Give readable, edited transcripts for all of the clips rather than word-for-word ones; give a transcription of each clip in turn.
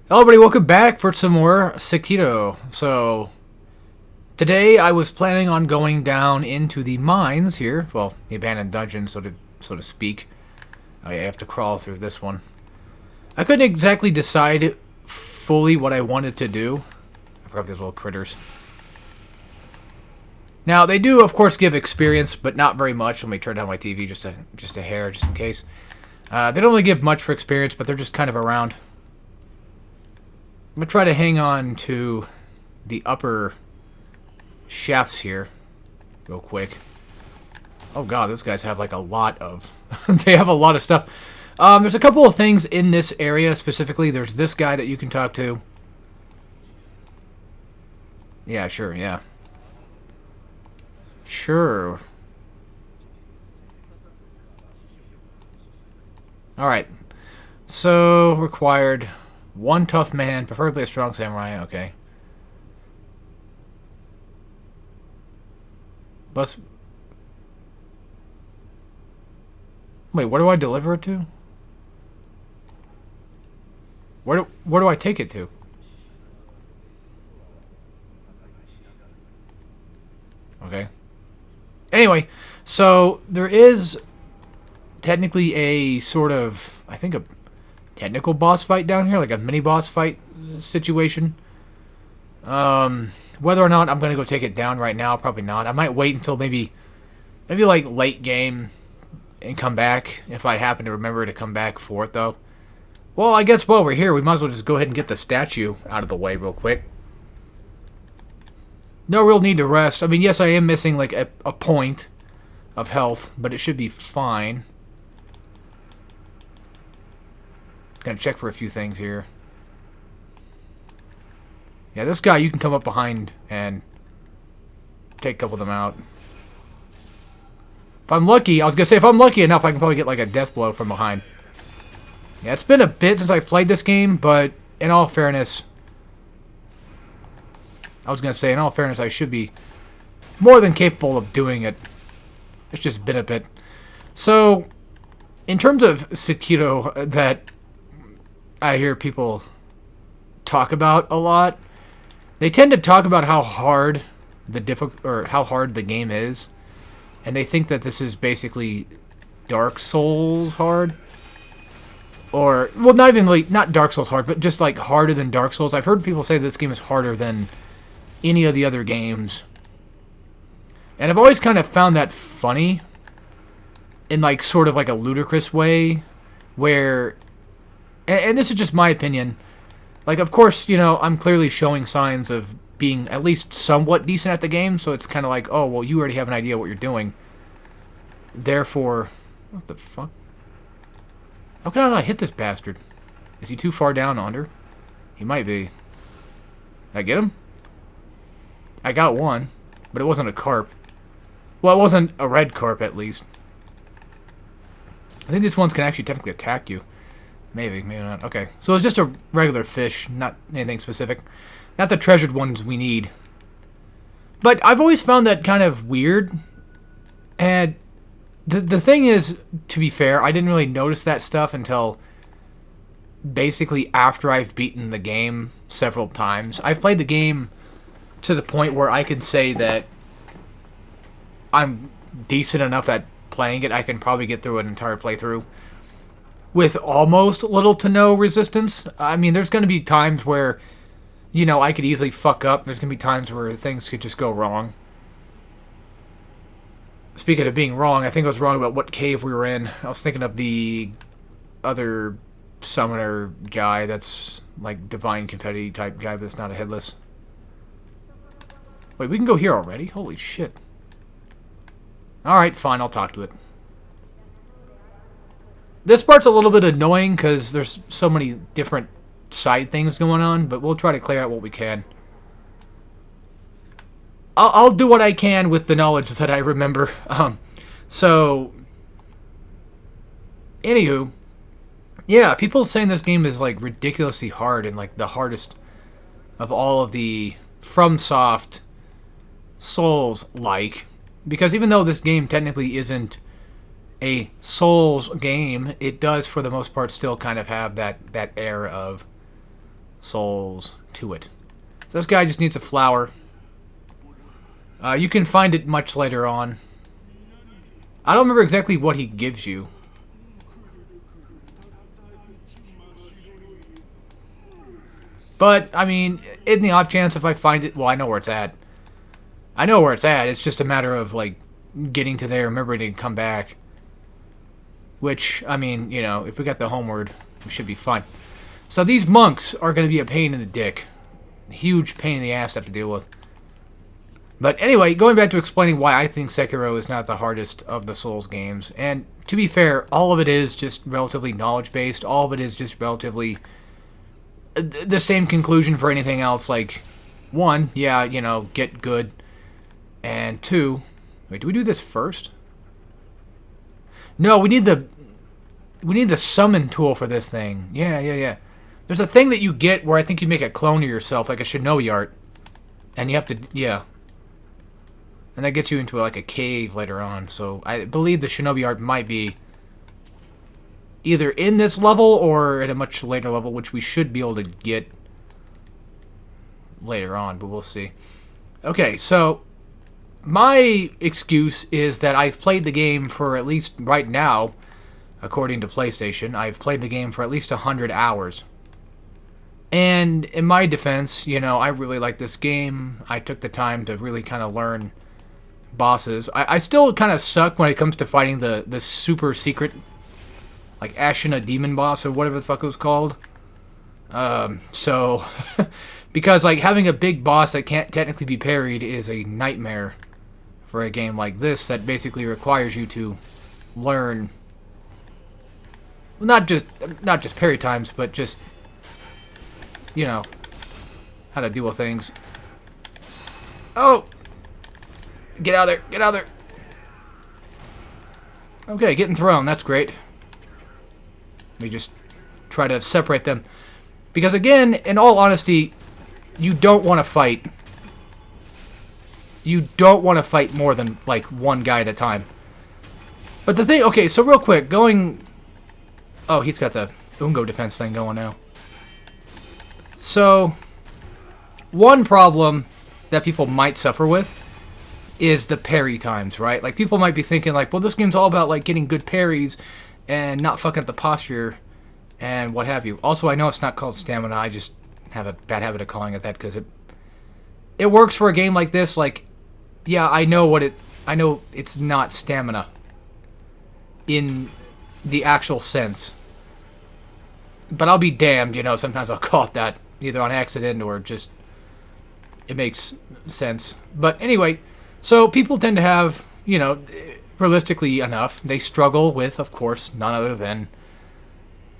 Hello everybody, welcome back for some more Sekiro. So, today I was planning on going down into the mines here. Well, the abandoned dungeon, so to speak. I have to crawl through this one. I couldn't exactly decide fully what I wanted to do. I forgot these little critters. Now, they do, of course, give experience, but not very much. Let me turn down my TV just a hair, just in case. They don't really give much for experience, but they're just kind of around. I'm going to try to hang on to the upper shafts here real quick. Oh god, those guys have like a lot of... they have a lot of stuff. There's a couple of things in this area specifically. There's this guy that you can talk to. Yeah, sure, yeah. Sure. Alright. So, required... one tough man, preferably a strong samurai. Okay. Let's... wait, where do I deliver it to? Where do I take it to? Okay. Anyway, so there is technically a sort of, I think, a technical boss fight down here, like a mini boss fight situation. Whether or not I'm gonna go take it down right now, probably not. I might wait until maybe like late game and come back if I happen to remember to come back for it, though. Well, I guess while we're here, we might as well just go ahead and get the statue out of the way real quick. No real need to rest. I mean, yes, I am missing like a point of health, but it should be fine. Gotta check for a few things here. Yeah, this guy you can come up behind and take a couple of them out. If I'm lucky, I was gonna say if I'm lucky enough, I can probably get like a death blow from behind. Yeah, it's been a bit since I've played this game, but in all fairness, I should be more than capable of doing it. It's just been a bit. So, in terms of Sekiro, that I hear people talk about a lot, they tend to talk about how hard how hard the game is, and they think that this is basically Dark Souls hard, or well, not even like not Dark Souls hard, but just like harder than Dark Souls. I've heard people say this game is harder than any of the other games, and I've always kind of found that funny, in like sort of like a ludicrous way, where. And this is just my opinion. Like, of course, you know, I'm clearly showing signs of being at least somewhat decent at the game, so it's kind of like, oh, well, you already have an idea what you're doing. Therefore... what the fuck? How can I not hit this bastard? Is he too far down under? He might be. Did I get him? I got one, but it wasn't a carp. Well, it wasn't a red carp, at least. I think these ones can actually technically attack you. Maybe, maybe not. Okay, so it's just a regular fish, not anything specific. Not the treasured ones we need. But I've always found that kind of weird. And the thing is, to be fair, I didn't really notice that stuff until basically after I've beaten the game several times. I've played the game to the point where I could say that I'm decent enough at playing it. I can probably get through an entire playthrough with almost little to no resistance. I mean, there's going to be times where, you know, I could easily fuck up. There's going to be times where things could just go wrong. Speaking of being wrong, I think I was wrong about what cave we were in. I was thinking of the other summoner guy that's like divine confetti type guy, but it's not a headless. Wait, we can go here already? Holy shit. Alright, fine, I'll talk to it. This part's a little bit annoying because there's so many different side things going on, but we'll try to clear out what we can. I'll do what I can with the knowledge that I remember. So, anywho, yeah, people saying this game is like ridiculously hard and like the hardest of all of the FromSoft Souls-like, because even though this game technically isn't a Souls game, it does for the most part still kind of have that air of souls to it. So this guy just needs a flower. You can find it much later on. I don't remember exactly what he gives you. But, I mean, in the off chance if I find it... Well, I know where it's at. I know where it's at. It's just a matter of, like, getting to there, remembering to come back. Which, I mean, you know, if we got the homeward, we should be fine. So these monks are going to be a pain in the dick. Huge pain in the ass to have to deal with. But anyway, going back to explaining why I think Sekiro is not the hardest of the Souls games. And to be fair, all of it is just relatively knowledge-based. All of it is just relatively the same conclusion for anything else. Like, one, yeah, you know, get good. And two, wait, do we do this first? No, we need the summon tool for this thing. Yeah. There's a thing that you get where I think you make a clone of yourself, like a shinobi art. And you have to, yeah. And that gets you into like a cave later on. So I believe the shinobi art might be either in this level or at a much later level, which we should be able to get later on, but we'll see. Okay, so my excuse is that I've played the game for at least right now, according to PlayStation, I've played the game for at least 100 hours. And in my defense, you know, I really like this game. I took the time to really kind of learn bosses. I still kind of suck when it comes to fighting the super secret, like Ashina demon boss or whatever the fuck it was called. So, because like having a big boss that can't technically be parried is a nightmare for a game like this that basically requires you to learn, not just parry times, but just, you know, how to deal with things. Oh! Get out of there! Get out of there! Okay, getting thrown. That's great. Let me just try to separate them. Because again, in all honesty, you don't want to fight. You don't want to fight more than, like, one guy at a time. But the thing... Okay, so real quick, going... Oh, he's got the Ungo defense thing going now. So, one problem that people might suffer with is the parry times, right? Like, people might be thinking, like, well, this game's all about, like, getting good parries and not fucking up the posture and what have you. Also, I know it's not called stamina. I just have a bad habit of calling it that because it works for a game like this. Like, yeah, I know it's not stamina in the actual sense. But I'll be damned, you know, sometimes I'll call it that either on accident or just it makes sense. But anyway, so people tend to have, you know, realistically enough, they struggle with, of course, none other than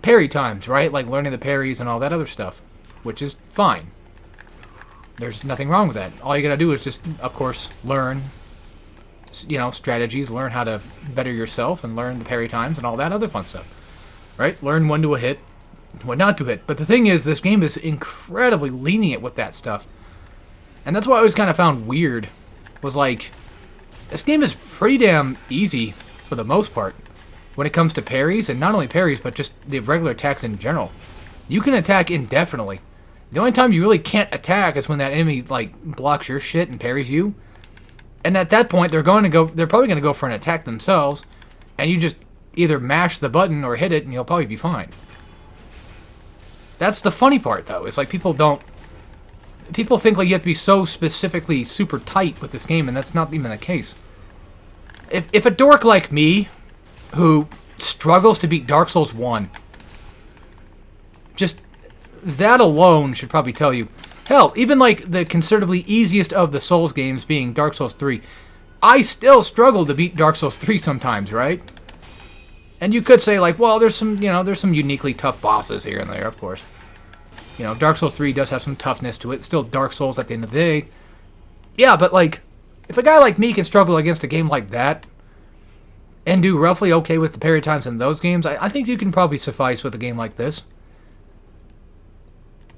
parry times, right? Like learning the parries and all that other stuff, which is fine. There's nothing wrong with that. All you gotta do is just, of course, learn, you know, strategies, learn how to better yourself, and learn the parry times and all that other fun stuff, right? Learn when to hit, when not to hit. But the thing is, this game is incredibly lenient with that stuff. And that's what I always kind of found weird, was like, this game is pretty damn easy for the most part when it comes to parries, and not only parries, but just the regular attacks in general. You can attack indefinitely. The only time you really can't attack is when that enemy like blocks your shit and parries you. And at that point, they're probably going to go for an attack themselves, and you just either mash the button or hit it, and you'll probably be fine. That's the funny part, though. It's like people think like you have to be so specifically super tight with this game, and that's not even the case. If a dork like me, who struggles to beat Dark Souls 1, just that alone should probably tell you. Hell, even like the considerably easiest of the Souls games being Dark Souls 3, I still struggle to beat Dark Souls 3 sometimes, right? And you could say like, well, there's some uniquely tough bosses here and there, of course. You know, Dark Souls 3 does have some toughness to it. It's still Dark Souls at the end of the day. Yeah, but like, if a guy like me can struggle against a game like that and do roughly okay with the parry times in those games, I think you can probably suffice with a game like this.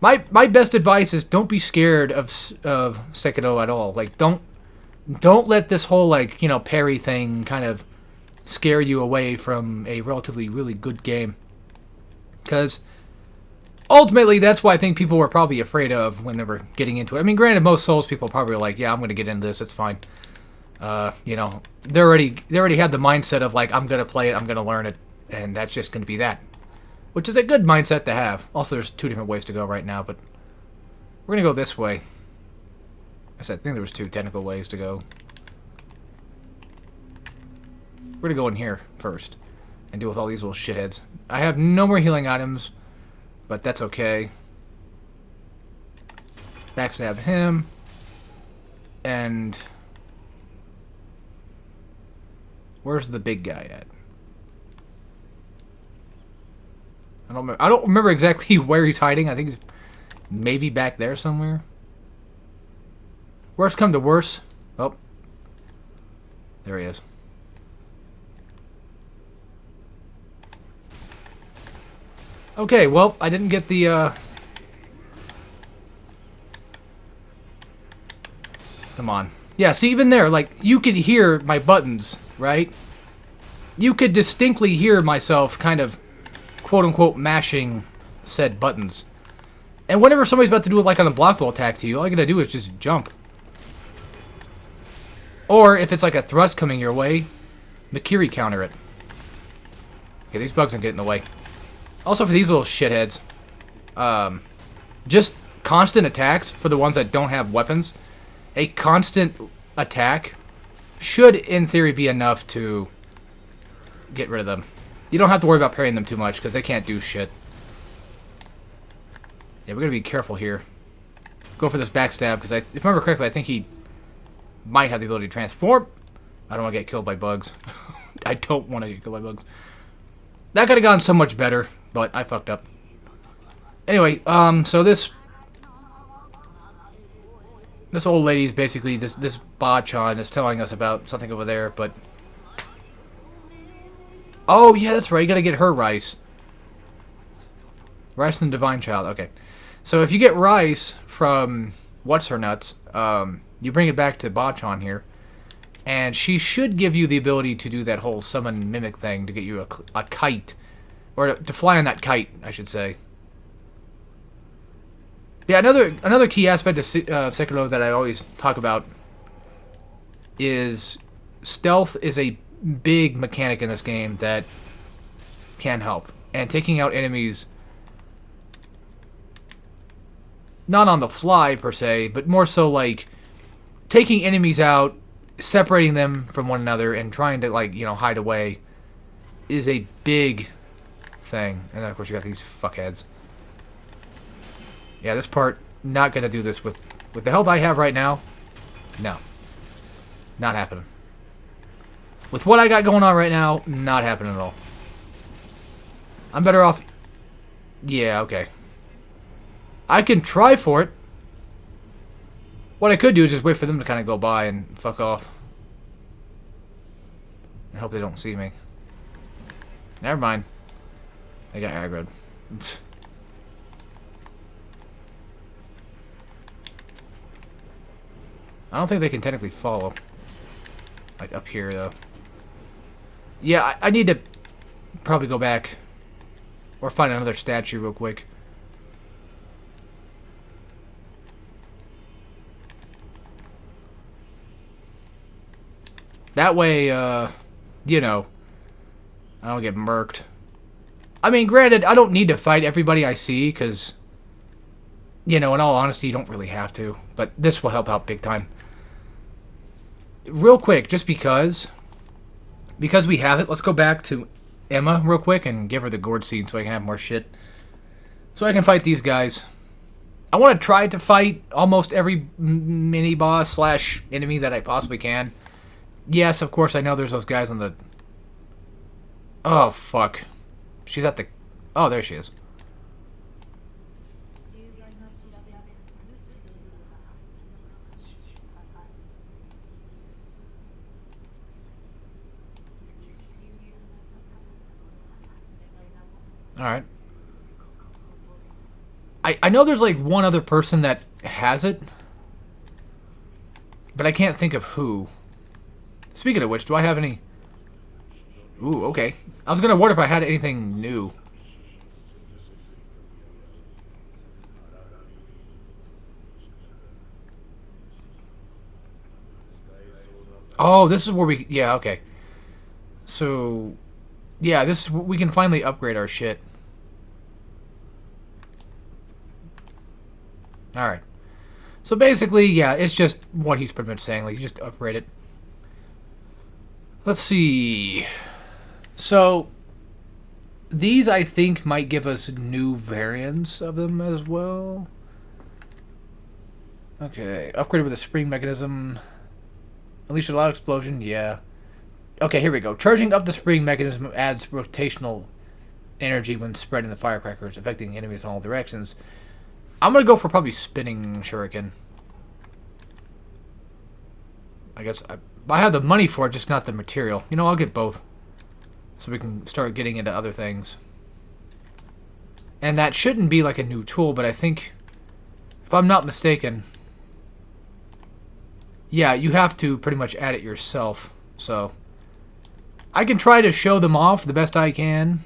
My best advice is don't be scared of Sekiro at all. Like, don't let this whole, like, you know, parry thing kind of scare you away from a relatively really good game. Because ultimately, that's why I think people were probably afraid of when they were getting into it. I mean, granted, most Souls people probably were like, yeah, I'm going to get into this, it's fine. You know, they already had the mindset of like, I'm going to play it, I'm going to learn it, and that's just going to be that. Which is a good mindset to have. Also, there's 2 different ways to go right now, but we're going to go this way. I think there was 2 technical ways to go. We're going to go in here first and deal with all these little shitheads. I have no more healing items, but that's okay. Backstab him. And where's the big guy at? I don't remember exactly where he's hiding. I think he's maybe back there somewhere. Worst come to worst. Oh. There he is. Okay, well, I didn't get the, Come on. Yeah, see, even there, like, you could hear my buttons, right? You could distinctly hear myself kind of, quote-unquote, mashing said buttons. And whenever somebody's about to do it, like, on a blockable attack to you, all you gotta do is just jump. Or, if it's like a thrust coming your way, Makiri counter it. Okay, these bugs don't get in the way. Also, for these little shitheads, just constant attacks for the ones that don't have weapons. A constant attack should, in theory, be enough to get rid of them. You don't have to worry about parrying them too much, because they can't do shit. Yeah, we're going to be careful here. Go for this backstab, because if I remember correctly, I think he might have the ability to transform. I don't want to get killed by bugs. I don't want to get killed by bugs. That could have gone so much better, but I fucked up. Anyway, so this old lady's basically this Ba-chan is telling us about something over there, but oh yeah, that's right. You gotta get her rice. Rice and Divine Child. Okay, so if you get rice from what's her nuts, you bring it back to Ba-chan here, and she should give you the ability to do that whole summon mimic thing to get you a kite, or to fly on that kite, I should say. Yeah, another key aspect of Sekiro that I always talk about is stealth is a big mechanic in this game that can help. And taking out enemies, not on the fly per se, but more so like taking enemies out, separating them from one another, and trying to, like, you know, hide away is a big thing. And then of course you got these fuckheads. Yeah, this part, not gonna do this with the health I have right now. No. Not happening. With what I got going on right now, not happening at all. I'm better off... Yeah, okay. I can try for it. What I could do is just wait for them to kind of go by and fuck off. I hope they don't see me. Never mind. They got aggroed. I don't think they can technically follow. Like up here, though. Yeah, I need to probably go back. Or find another statue real quick. That way, you know, I don't get murked. I mean, granted, I don't need to fight everybody I see, because, you know, in all honesty, you don't really have to. But this will help out big time. Real quick, just because we have it, let's go back to Emma real quick and give her the gourd seed so I can have more shit. So I can fight these guys. I want to try to fight almost every mini-boss slash enemy that I possibly can. Yes, of course, I know there's those guys on the... Oh, fuck. She's at the... Oh, there she is. Alright. I know there's like one other person that has it, but I can't think of who. Speaking of which, do I have any... Ooh, okay. I was gonna wonder if I had anything new. Oh, this is where we... Yeah, okay. So... Yeah, this is... We can finally upgrade our shit. Alright. So basically, yeah, it's just what he's pretty much saying. Like, you just upgrade it. Let's see. So... These, I think, might give us new variants of them as well. Okay. Upgraded with a spring mechanism... Unleash a loud explosion, yeah. Okay, here we go. Charging up the spring mechanism adds rotational energy when spreading the firecrackers, affecting enemies in all directions. I'm going to go for probably spinning shuriken. I guess I have the money for it, just not the material. You know, I'll get both. So we can start getting into other things. And that shouldn't be like a new tool, but I think, if I'm not mistaken... Yeah, you have to pretty much add it yourself. So, I can try to show them off the best I can.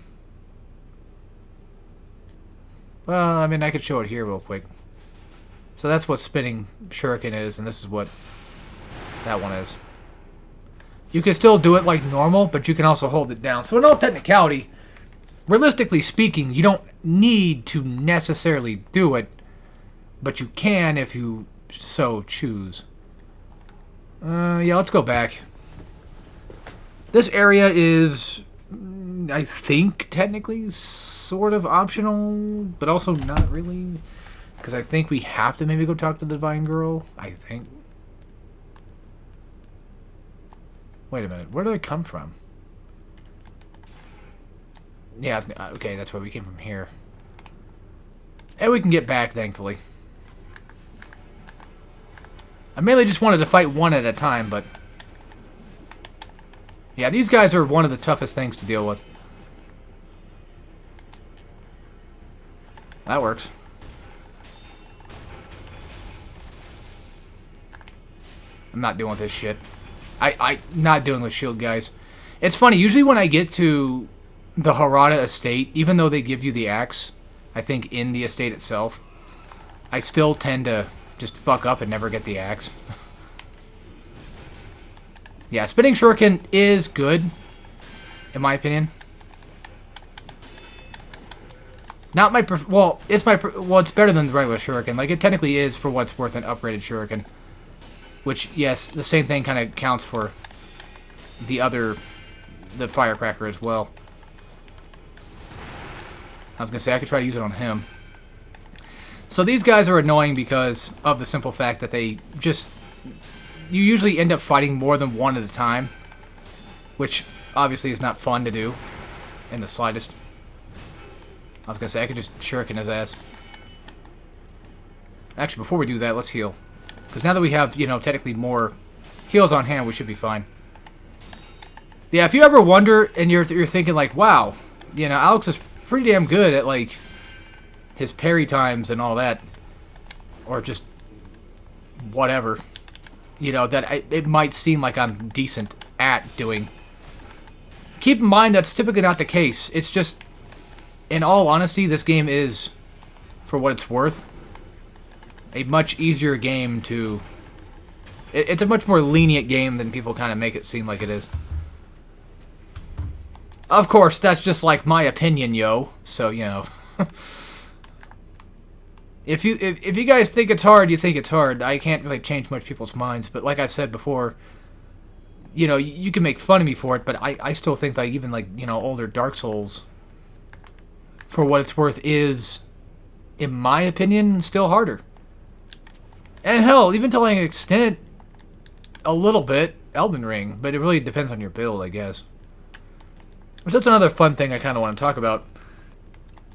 Well, I mean, I could show it here real quick. So that's what spinning shuriken is, and this is what that one is. You can still do it like normal, but you can also hold it down. So in all technicality, realistically speaking, you don't need to necessarily do it, but you can if you so choose. Yeah, let's go back. This area is, I think, technically sort of optional, but also not really. Because I think we have to maybe go talk to the Divine Girl, I think. Wait a minute, where did I come from? Yeah, okay, that's where we came from here. And we can get back, thankfully. I mainly just wanted to fight one at a time, but... Yeah, these guys are one of the toughest things to deal with. That works. I'm not doing this shit. I'm not doing with shield guys. It's funny, usually when I get to the Harada estate, even though they give you the axe, I think in the estate itself, I still tend to just fuck up and never get the axe. Yeah, spinning shuriken is good, in my opinion. Not my well, it's it's better than the regular shuriken. Like, it technically is, for what it's worth, an upgraded shuriken. Which, yes, the same thing kind of counts for the firecracker as well. I was gonna say I could try to use it on him. So these guys are annoying because of the simple fact that they just... You usually end up fighting more than one at a time, which obviously is not fun to do in the slightest. I was going to say, I could just shuriken his ass. Actually, before we do that, let's heal. Because now that we have, you know, technically more heals on hand, we should be fine. Yeah, if you ever wonder and you're thinking like, wow, you know, Alex is pretty damn good at, like, his parry times and all that, or just whatever, you know, that it might seem like I'm decent at doing. Keep in mind that's typically not the case. It's just, in all honesty, this game is, for what it's worth, a much easier game to... It's a much more lenient game than people kind of make it seem like it is. Of course, that's just like my opinion, yo. So, you know. If you guys think it's hard, you think it's hard. I can't really change much people's minds, but like I've said before, you know, you can make fun of me for it, but I still think like even like, you know, older Dark Souls, for what it's worth, is, in my opinion, still harder. And hell, even to like an extent, a little bit, Elden Ring, but it really depends on your build, I guess. Which that's another fun thing I kind of want to talk about.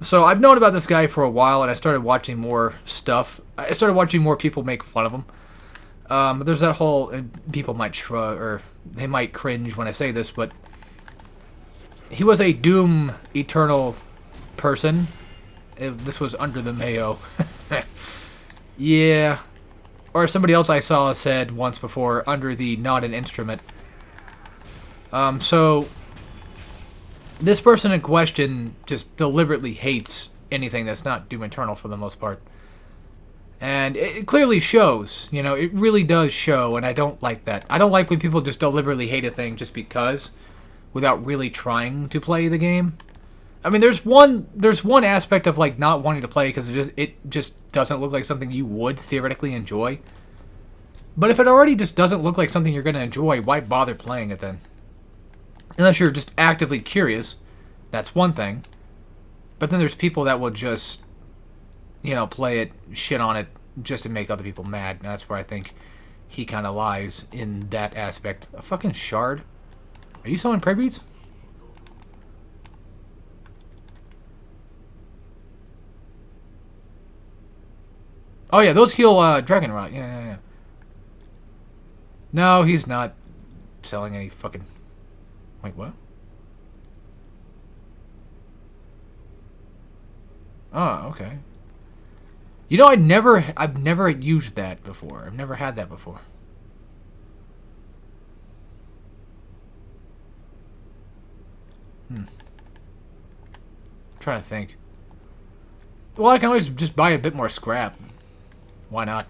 So I've known about this guy for a while, and I started watching more stuff. I started watching more people make fun of him. There's that whole, people might shrug, or they might cringe when I say this, but he was a Doom Eternal person. This was under the Mayo. Yeah. Or somebody else I saw said once before, under the Not an Instrument. So this person in question just deliberately hates anything that's not Doom Eternal for the most part. And it clearly shows, you know, it really does show, and I don't like that. I don't like when people just deliberately hate a thing just because, without really trying to play the game. I mean, there's one aspect of, like, not wanting to play because it just doesn't look like something you would theoretically enjoy. But if it already just doesn't look like something you're going to enjoy, why bother playing it then? Unless you're just actively curious, that's one thing. But then there's people that will just, you know, play it, shit on it, just to make other people mad. And that's where I think he kind of lies in that aspect. A fucking shard? Are you selling prayer beads? Oh yeah, those heal dragon rot. Yeah. No, he's not selling any fucking... Wait, what? Oh, okay. You know, I've never used that before. I've never had that before. I'm trying to think. Well, I can always just buy a bit more scrap. Why not?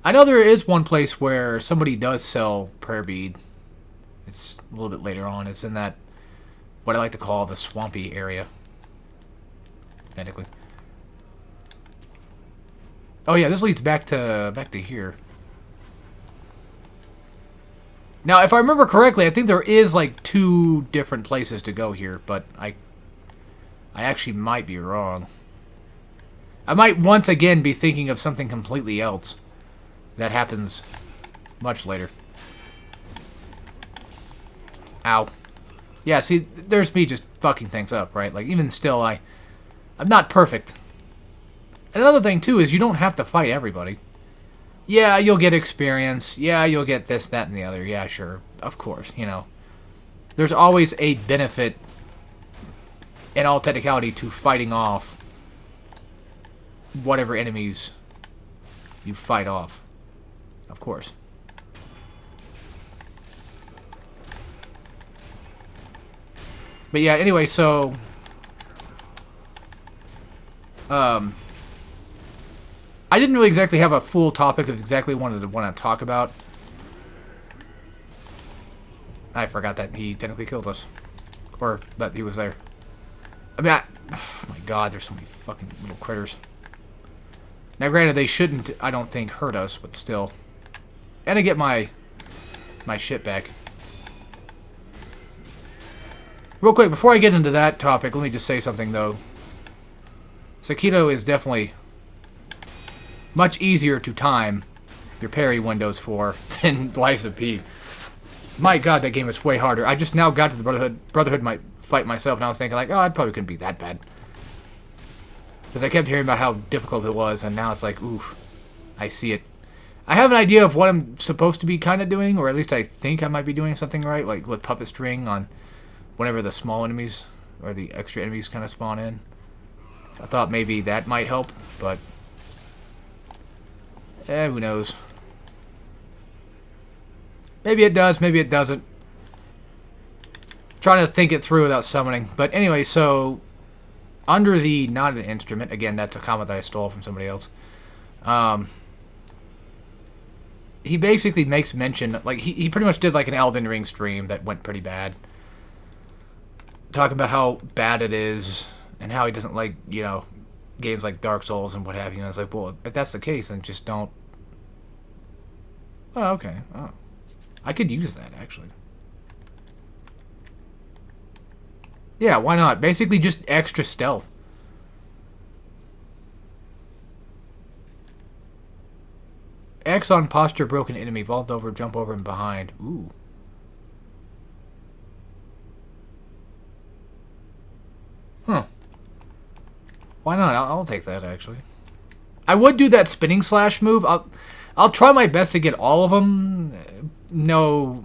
I know there is one place where somebody does sell prayer bead. It's a little bit later on. It's in that, what I like to call the swampy area. Technically. Oh yeah, this leads back to here. Now, if I remember correctly, I think there is like 2 different places to go here, but I actually might be wrong. I might once again be thinking of something completely else. That happens much later. Ow. Yeah, see, there's me just fucking things up, right? Like, even still, I'm not perfect. Another thing, too, is you don't have to fight everybody. Yeah, you'll get experience. Yeah, you'll get this, that, and the other. Yeah, sure. Of course, you know. There's always a benefit, in all technicality, to fighting off whatever enemies you fight off. Of course. But yeah, anyway, so... I didn't really exactly have a full topic of exactly what I wanted to talk about. I forgot that he technically killed us. Or that he was there. I mean, oh my god, there's so many fucking little critters. Now, granted, they shouldn't, I don't think, hurt us, but still. And I get my shit back. Real quick, before I get into that topic, let me just say something, though. Sekiro is definitely much easier to time your parry windows for than Lies of P. My god, that game is way harder. I just now got to the Brotherhood might fight myself, and I was thinking, like, oh, it probably couldn't be that bad. Because I kept hearing about how difficult it was, and now it's like, oof, I see it. I have an idea of what I'm supposed to be kind of doing, or at least I think I might be doing something right, like with puppet string on whenever the small enemies, or the extra enemies kind of spawn in. I thought maybe that might help, but... who knows. Maybe it does, maybe it doesn't. Trying to think it through without summoning. But anyway, so... Under the not an instrument, again, that's a comment that I stole from somebody else. He basically makes mention, like, he pretty much did like an Elden Ring stream that went pretty bad. Talking about how bad it is, and how he doesn't like, you know, games like Dark Souls and what have you. And I was like, well, if that's the case, then just don't... Oh, okay. Oh. I could use that, actually. Yeah, why not? Basically just extra stealth. X on posture broken enemy. Vault over, jump over, and behind. Ooh. Huh. Why not? I'll take that, actually. I would do that spinning slash move. I'll try my best to get all of them. No...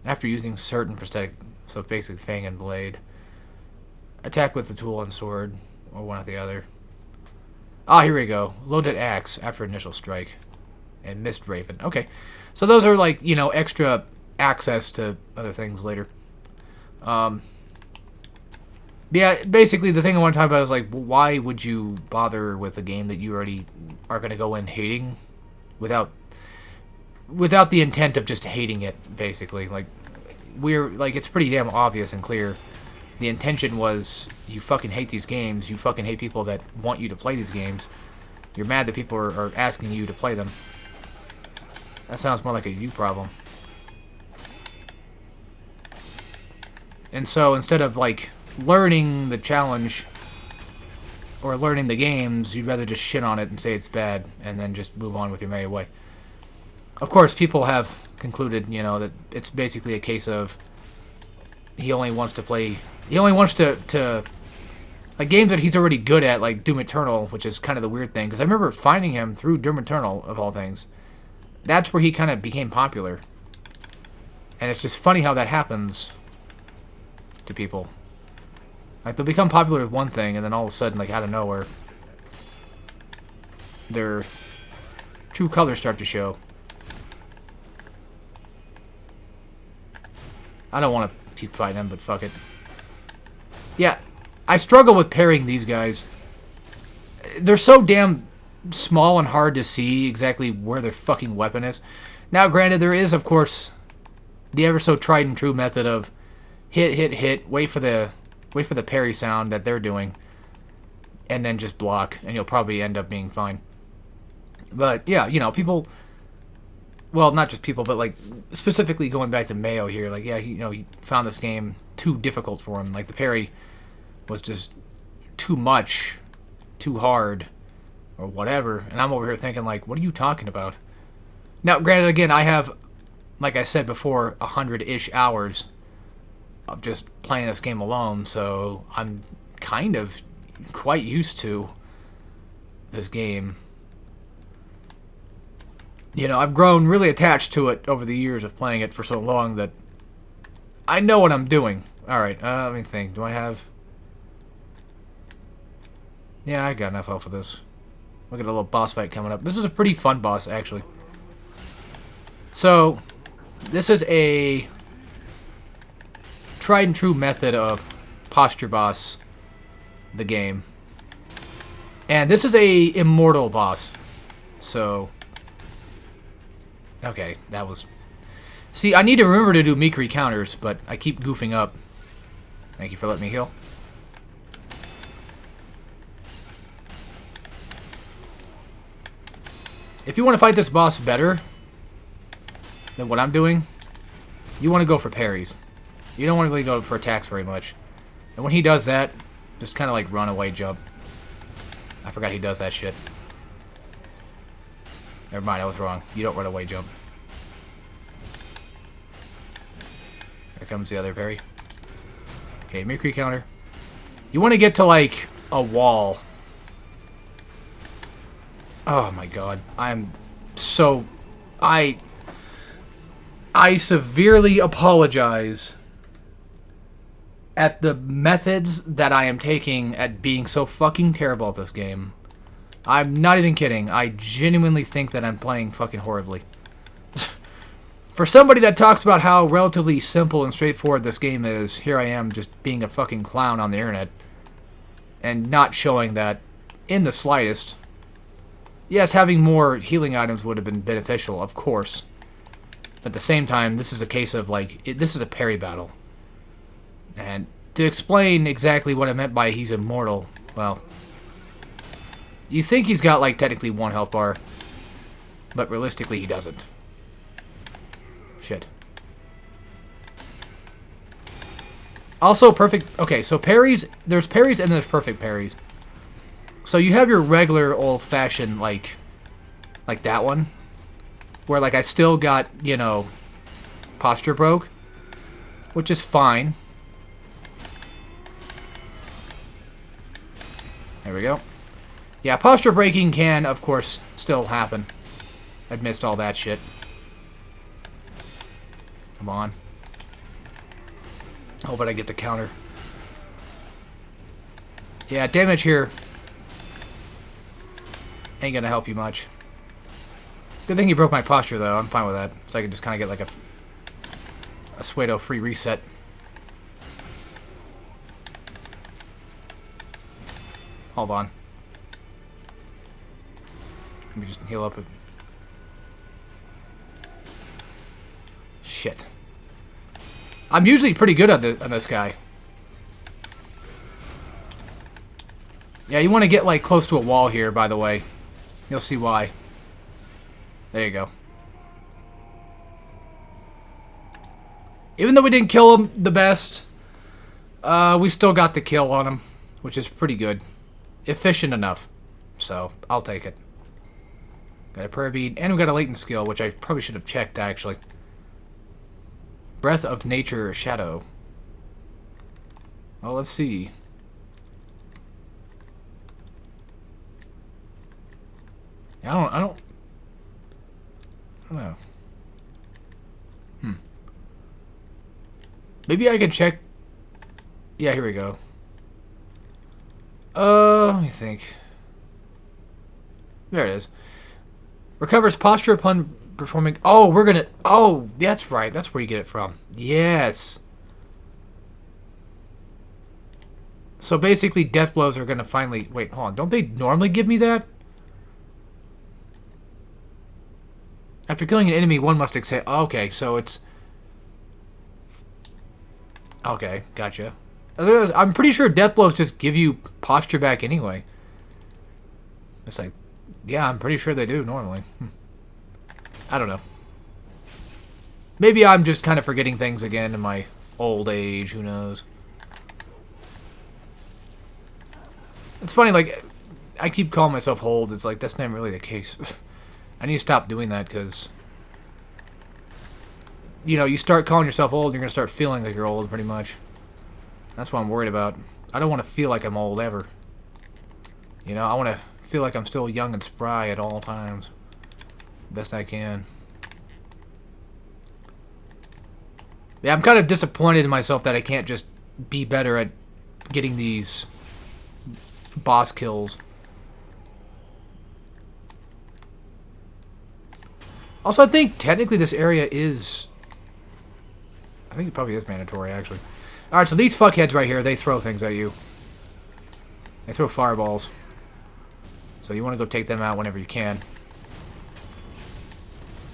After using certain prosthetic, so basically Fang and Blade. Attack with the tool and sword, or one or the other. Ah, here we go. Loaded axe after initial strike. And Mist Raven. Okay. So those are like, you know, extra access to other things later. Yeah, basically the thing I want to talk about is like, why would you bother with a game that you already are going to go in hating without the intent of just hating it, basically. Like, it's pretty damn obvious and clear. The intention was, you fucking hate these games, you fucking hate people that want you to play these games. You're mad that people are asking you to play them. That sounds more like a you problem. And so, instead of, like, learning the challenge or learning the games, you'd rather just shit on it and say it's bad, and then just move on with your merry way. Of course, people have concluded, you know, that it's basically a case of he only wants to like games that he's already good at, like Doom Eternal, which is kind of the weird thing, because I remember finding him through Doom Eternal, of all things. That's where he kind of became popular. And it's just funny how that happens to people. Like, they'll become popular with one thing, and then all of a sudden, like, out of nowhere, their true colors start to show. I don't want to keep fighting them, but fuck it. Yeah, I struggle with pairing these guys. They're so damn small and hard to see exactly where their fucking weapon is. Now, granted, there is, of course, the ever so tried and true method of hit, wait for the parry sound that they're doing, and then just block, and you'll probably end up being fine. But, yeah, you know, people... Well, not just people, but, like, specifically going back to Mayo here, like, yeah, he found this game too difficult for him. Like, the parry was just too much, too hard, or whatever. And I'm over here thinking, like, what are you talking about? Now, granted, again, I have, like I said before, 100-ish hours of just playing this game alone, so I'm kind of quite used to this game. You know, I've grown really attached to it over the years of playing it for so long that I know what I'm doing. Alright, let me think. Do I have... Yeah, I got enough health for this. Look at a little boss fight coming up. This is a pretty fun boss, actually. So, this is a tried and true method of posture boss the game. And this is a immortal boss. So... Okay, that was... See, I need to remember to do Mikri counters, but I keep goofing up. Thank you for letting me heal. If you want to fight this boss better than what I'm doing, you want to go for parries. You don't want to really go for attacks very much. And when he does that, just kind of like run away jump. I forgot he does that shit. Never mind, I was wrong. You don't run away jump. Here comes the other parry. Okay, Mikri counter. You want to get to, like, a wall. Oh my god. I'm so... I severely apologize at the methods that I am taking at being so fucking terrible at this game. I'm not even kidding. I genuinely think that I'm playing fucking horribly. For somebody that talks about how relatively simple and straightforward this game is, here I am just being a fucking clown on the internet. And not showing that in the slightest. Yes, having more healing items would have been beneficial, of course. But at the same time, this is a case of, like, this is a parry battle. And to explain exactly what I meant by he's immortal, well... You think he's got, like, technically one health bar. But realistically, he doesn't. Shit. Also, perfect... Okay, so parries... There's parries and there's perfect parries. So you have your regular old-fashioned, like that one. Where, like, I still got, you know, posture broke. Which is fine. There we go. Yeah, posture breaking can, of course, still happen. I've missed all that shit. Come on. Oh, but I get the counter. Yeah, damage here ain't gonna help you much. Good thing you broke my posture, though. I'm fine with that. So I can just kind of get, like, a pseudo free reset. Hold on. Let me just heal up. Shit. I'm usually pretty good at on this guy. Yeah, you want to get like close to a wall here, by the way. You'll see why. There you go. Even though we didn't kill him the best, we still got the kill on him, which is pretty good. Efficient enough. So, I'll take it. Got a prayer bead, and we got a latent skill, which I probably should have checked, actually. Breath of Nature Shadow. Well, let's see. I don't know. Maybe I can check. Yeah, here we go. Let me think. There it is. Recovers posture upon performing. Oh, we're gonna. Oh, that's right. That's where you get it from. Yes. So basically, death blows are gonna finally. Wait, hold on. Don't they normally give me that? After killing an enemy, one must accept. Okay, so it's. Okay, gotcha. I'm pretty sure death blows just give you posture back anyway. It's like, yeah, I'm pretty sure they do normally. I don't know. Maybe I'm just kind of forgetting things again in my old age. Who knows? It's funny, like, I keep calling myself old. It's like, that's not really the case. I need to stop doing that because, you know, you start calling yourself old, you're going to start feeling like you're old, pretty much. That's what I'm worried about. I don't want to feel like I'm old, ever. You know, I want to feel like I'm still young and spry at all times. Best I can. Yeah, I'm kind of disappointed in myself that I can't just be better at getting these boss kills. Also, I think technically this area is... I think it probably is mandatory, actually. Alright, so these fuckheads right here, they throw things at you. They throw fireballs. So you want to go take them out whenever you can.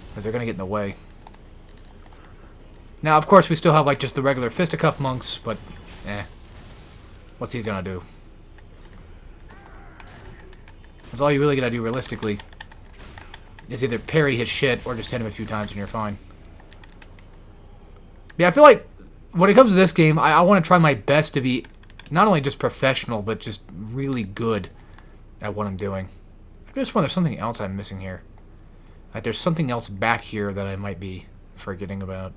Because they're going to get in the way. Now, of course, we still have, like, just the regular fisticuff monks, but, what's he going to do? That's all you really got to do, realistically, is either parry his shit or just hit him a few times and you're fine. Yeah, I feel like when it comes to this game, I want to try my best to be not only just professional, but just really good at what I'm doing. I just wonder there's something else I'm missing here. Like, there's something else back here that I might be forgetting about.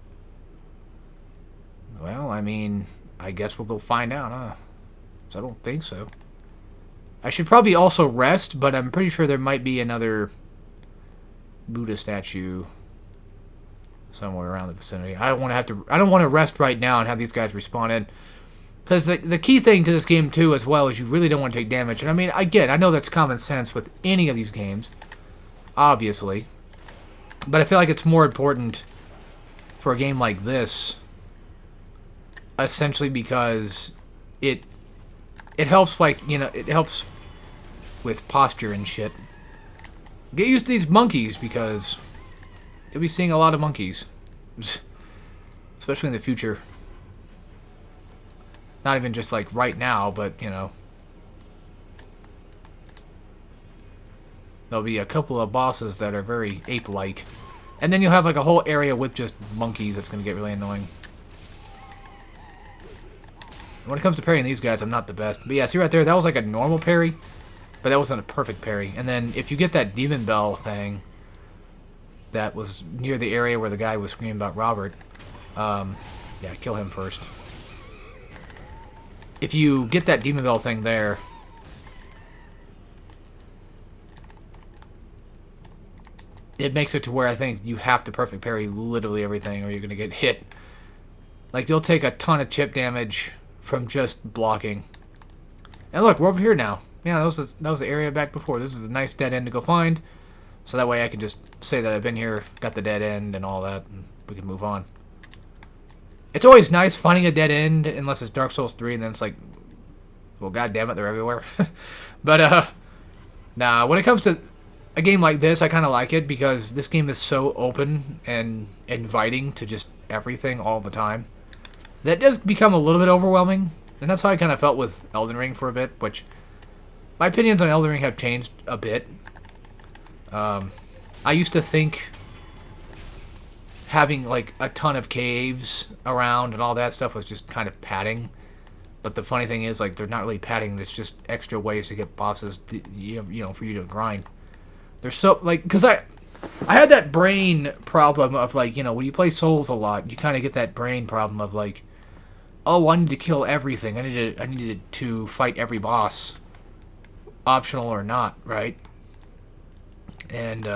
Well, I mean, I guess we'll go find out, huh? 'Cause I don't think so. I should probably also rest, but I'm pretty sure there might be another Buddha statue somewhere around the vicinity. I don't want to rest right now and have these guys respawn in. Because the key thing to this game, too, as well, is you really don't want to take damage. And I mean, I know that's common sense with any of these games, obviously. But I feel like it's more important for a game like this, essentially because it helps, like, you know, it helps with posture and shit. Get used to these monkeys, because you'll be seeing a lot of monkeys. Especially in the future. Not even just, like, right now, but, you know. There'll be a couple of bosses that are very ape-like. And then you'll have, like, a whole area with just monkeys that's going to get really annoying. When it comes to parrying these guys, I'm not the best. But yeah, see right there, that was like a normal parry. But that wasn't a perfect parry. And then if you get that demon bell thing that was near the area where the guy was screaming about Robert, yeah, kill him first. If you get that demon bell thing there, it makes it to where I think you have to perfect parry literally everything or you're going to get hit. Like, you'll take a ton of chip damage from just blocking. And look, we're over here now. Yeah, that was the area back before. This is a nice dead end to go find. So that way I can just say that I've been here, got the dead end and all that, and we can move on. It's always nice finding a dead end, unless it's Dark Souls 3, and then it's like, Well, goddammit, they're everywhere. But, nah, when it comes to a game like this, I kind of like it because this game is so open and inviting to just everything all the time. That does become a little bit overwhelming, and that's how I kind of felt with Elden Ring for a bit, which my opinions on Elden Ring have changed a bit. I used to think having, like, a ton of caves around and all that stuff was just kind of padding. But the funny thing is, like, they're not really padding. There's just extra ways to get bosses, you know, for you to grind. There's so, like, because I had that brain problem of, like, you know, when you play Souls a lot, you kind of get that brain problem of, like, oh, I need to kill everything. I needed to fight every boss, optional or not, right? And,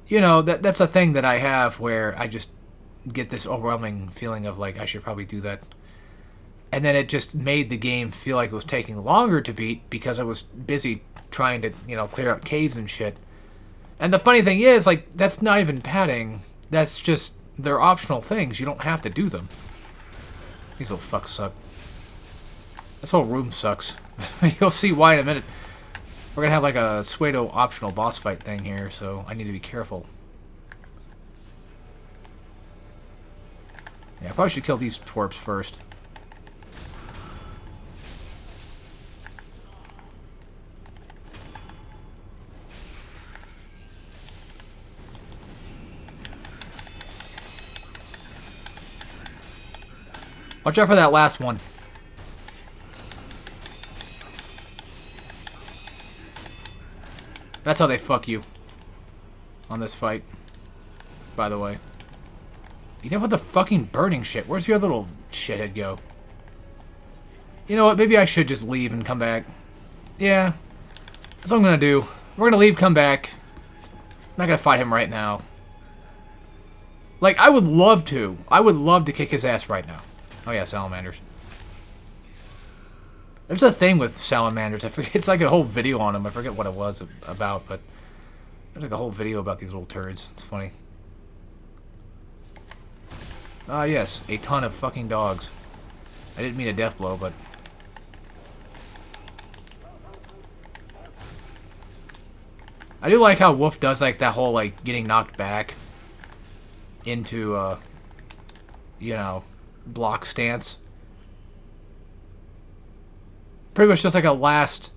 you know, that's a thing that I have where I just get this overwhelming feeling of, like, I should probably do that. And then it just made the game feel like it was taking longer to beat because I was busy trying to, you know, clear out caves and shit. And the funny thing is, like, that's not even padding. That's just, they're optional things. You don't have to do them. These little fucks suck. This whole room sucks. You'll see why in a minute. We're gonna have like a pseudo optional boss fight thing here, so I need to be careful. Yeah, I probably should kill these twerps first. Watch out for that last one. That's how they fuck you on this fight, by the way. You know what, the fucking burning shit? Where's your little shithead go? You know what, maybe I should just leave and come back. Yeah, that's what I'm gonna do. We're gonna leave, come back. I'm not gonna fight him right now. Like, I would love to. I would love to kick his ass right now. Oh yeah, salamanders. There's a thing with salamanders. I forget. It's like a whole video on them. I forget what it was about, but there's like a whole video about these little turds. It's funny. Ah, yes, a ton of fucking dogs. I didn't mean a death blow, but I do like how Wolf does like that whole like getting knocked back into you know, block stance. Pretty much just like a last,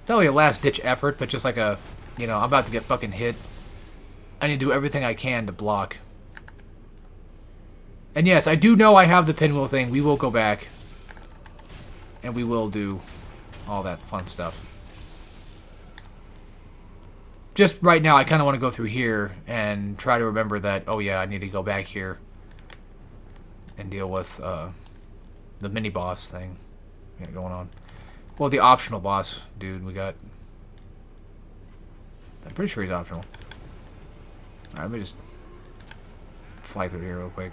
not really a last ditch effort, but just like a, you know, I'm about to get fucking hit. I need to do everything I can to block. And yes, I do know I have the pinwheel thing. We will go back and we will do all that fun stuff. Just right now, I kind of want to go through here and try to remember that, oh yeah, I need to go back here and deal with the mini-boss thing going on. Well, the optional boss dude we got. I'm pretty sure he's optional. Alright, let me just fly through here real quick.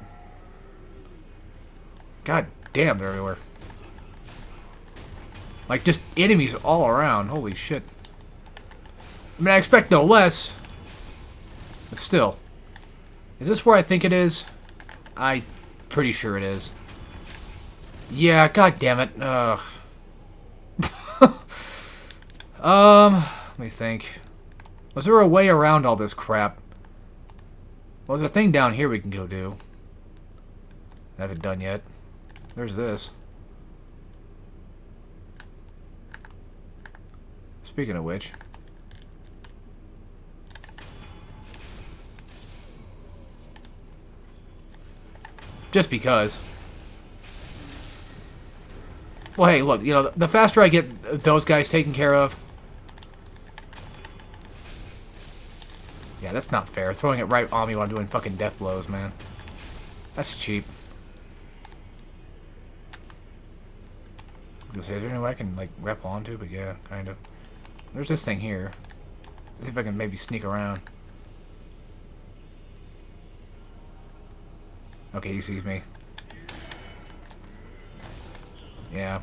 God damn, they're everywhere. Like, just enemies all around. Holy shit. I mean, I expect no less. But still. Is this where I think it is? I'm pretty sure it is. Yeah, god damn it. Let me think. Was there a way around all this crap? Well, there's a thing down here we can go do. I haven't done yet. There's this. Speaking of which. Just because. Well, hey, look, you know, the faster I get those guys taken care of. Yeah, that's not fair. Throwing it right on me while I'm doing fucking death blows, man. That's cheap. I was gonna say, is there any way I can, like, rep onto? But yeah, kind of. There's this thing here. Let's see if I can maybe sneak around. Okay, he sees me. Yeah.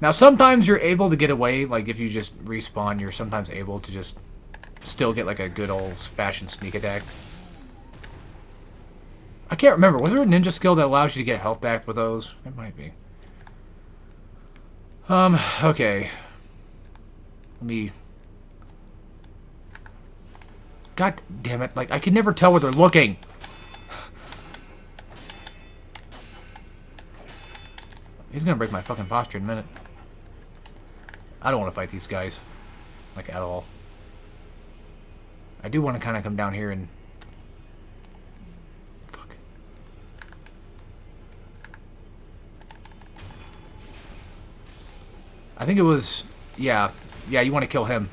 Now, sometimes you're able to get away. Like, if you just respawn, you're sometimes able to just still get, like, a good old-fashioned sneak attack. I can't remember. Was there a ninja skill that allows you to get health back with those? It might be. Okay. Let me... God damn it. Like, I can never tell where they're looking. He's gonna break my fucking posture in a minute. I don't want to fight these guys. Like, at all. I do want to kind of come down here and... Fuck. I think it was... Yeah. Yeah, you want to kill him.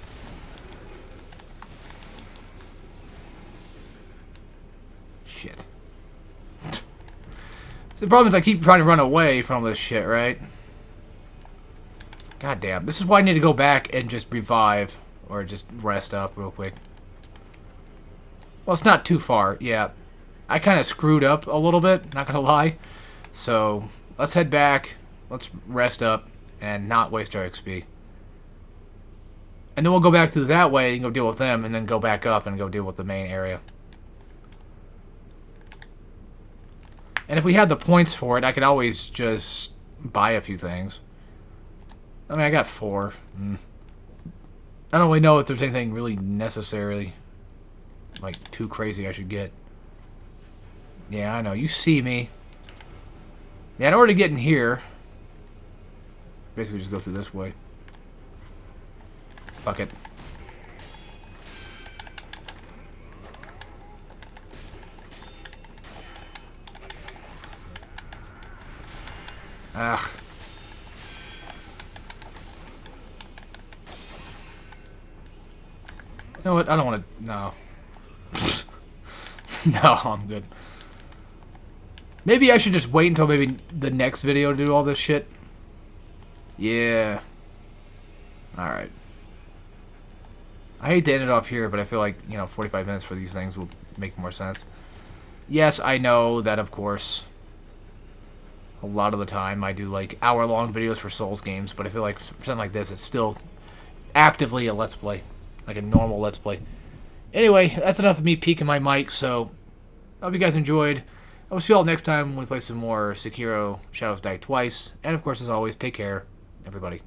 Shit. So the problem is I keep trying to run away from this shit, right? God damn. This is why I need to go back and just revive. Or just rest up real quick. Well, it's not too far. Yeah. I kind of screwed up a little bit. Not going to lie. So, let's head back. Let's rest up. And not waste our XP. And then we'll go back through that way and go deal with them. And then go back up and go deal with the main area. And if we had the points for it, I could always just buy a few things. I mean, I got 4. I don't really know if there's anything really necessarily, like, too crazy I should get. Yeah, I know. You see me. Yeah, in order to get in here, basically just go through this way. Fuck it. Ah. You know what? I don't want to... No. No, I'm good. Maybe I should just wait until maybe the next video to do all this shit. Yeah. Alright. I hate to end it off here, but I feel like, 45 minutes for these things will make more sense. Yes, I know that, of course, a lot of the time I do, like, hour-long videos for Souls games, but I feel like for something like this, it's still actively a Let's Play. Like a normal Let's Play. Anyway, that's enough of me peeking my mic, so I hope you guys enjoyed. I will see you all next time when we play some more Sekiro Shadows Die Twice. And, of course, as always, take care, everybody.